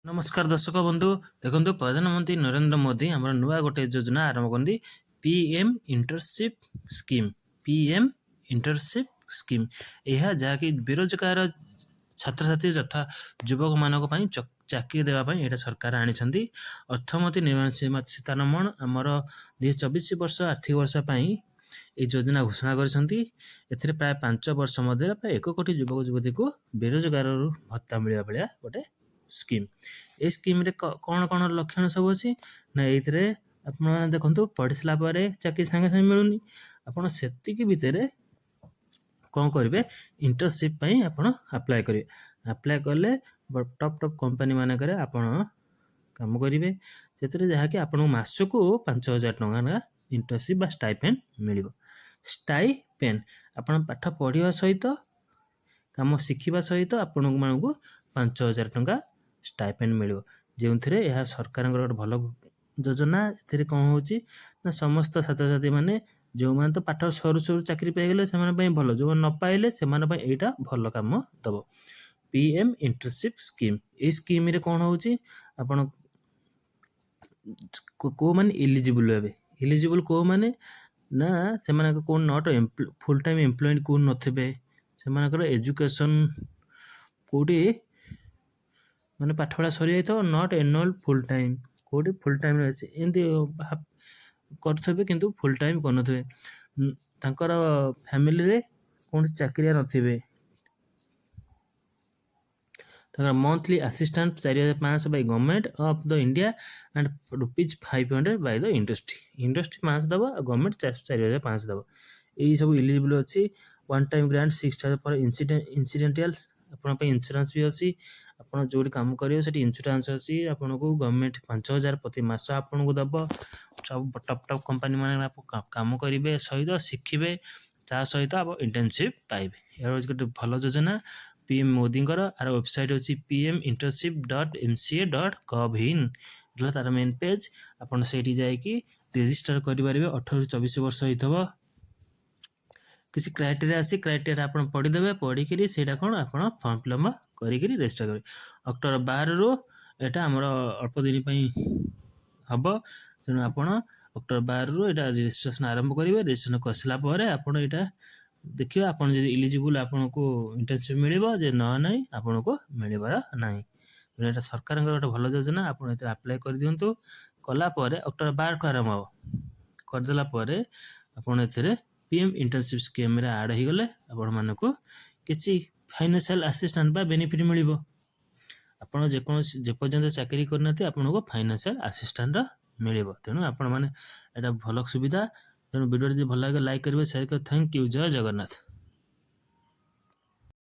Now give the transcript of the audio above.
नमस्कार दर्शक बंधु देखो प्रधानमंत्री नरेंद्र मोदी आम नुआ गोटे योजना आरंभ करती पीएम इंटर्नशिप स्कीम यह जहाँकि बेरोजगार छात्र छात्री तथा युवक मानक चाकरी देवाई यहाँ सरकार आनी अर्थमंत्री निर्मला सीतारमण आमर 2024 वर्ष आर्थिक वर्ष ये योजना घोषणा कर प्राय 5 वर्ष मध्य प्राय 1 कोटी युवक युवती को बेरोजगार भत्ता मिलवा भाया गोटे स्कीम ए स्कीम रे कौन कौन लक्षण सब अच्छी ना ये आपने देखो पढ़ी सारा चाकरी सागे सागे मिलूनी आपड़ से भितर कौन करेंगे इंटर्नशिप आपड़ अप्लाई करेंगे कले टॉप टॉप कंपनी मानक आपण काम करेंगे से जहाँकि आपको मासक 5,000 टଙ୍କା इंटर्नशिप स्टाइपेंड मिल स्टाइपेंड आप पाठ पढ़ा सहित काम शिखा सहित आपण मानक 5,000 टଙ୍କା स्टाइपेंड मिल जो यह सरकार गोटे भल योजना ए कौन हो समस्त छात्र छात्री मैंने जो मैंने तो पाठ सरू सरू चाकरी पाइगले से भल जो न पाइले से यहाँ भल कम दब पीएम इंटर्नशिप स्कीम ये स्कीम रे कौन हो को मैंने इलिजिबल हे इलिजिबल को मैंने ना से कौन नट फुल टाइम एम्प्लॉयड कौन नथिबे से एजुकेशन कोटी मैंने पाठ पढ़ा सरी जाए नट एनुअल फुल टाइम कोटी फुल टाइम एमती करें कि फुल टाइम कर फैमिली रे कौन चाकरिया नथिबे monthly assistant 4,500 by government of the India and ₹500 by the industry 500 दबा गवर्नमेंट 4,500 दबा यही सब इलिजिबल अच्छी वन टाइम ग्रांट 6,000 पर इंसिडेंटियल आप इंश्योरेंस भी अच्छी आप जो काम करेंगे से इंश्योरेंस अच्छी आपन को गवर्नमेंट 5,000 प्रति मास आपन को दब सब टॉप टॉप कंपनी मान काम करेंगे सहित शिखिबे ता सहित आप इंटर्नशिप पाइबे यार गोटे भल योजना पीएम मोदी आर वेबसाइट अच्छी pminternship.mca.gov.in तार मेन पेज आपन सेठी जाइकी रजिस्टर करेंगे 18-24 वर्ष होइथबो किसी क्राइटेरिया आसी क्राइटेरिया आपन पढ़ीदेवे पढ़ी से कौन आप फॉर्म फिलअप करी रजिस्टर करेंगे अक्टोबर 12 रू यहाँ आमर अल्प दिन हम तेणु आप अक्टोबर 12 रू यहाँ रजिस्ट्रेशन आरंभ करेंगे रजिस्ट्रेशन कर सारापर आपड़ यहाँ देखिए आप इलिजिबल आपन को इंटर्नशिप मिल जे ना आपन को मिलबार ना यहाँ सरकार गोटे भल योजना आप अप्लाई कर दिंतु कलापर अक्टोबर 12 को आरंभ हम करदेलापर आपड़ ए पीएम इंटर्नशिप स्कीम रे ऐड हो गले आपण मानक किसी फाइनेंशियल असिस्टेंट बा बेनिफिट मिल आपड़ जेपर्यंत चाकरी करना आपन को फाइनेंशियल असिस्टेंट मिल तेणु आपण मैंने भल सुविधा तेणु वीडियो भल लगे लाइक करेंगे शेयर करेंगे थैंक यू जय जगन्नाथ।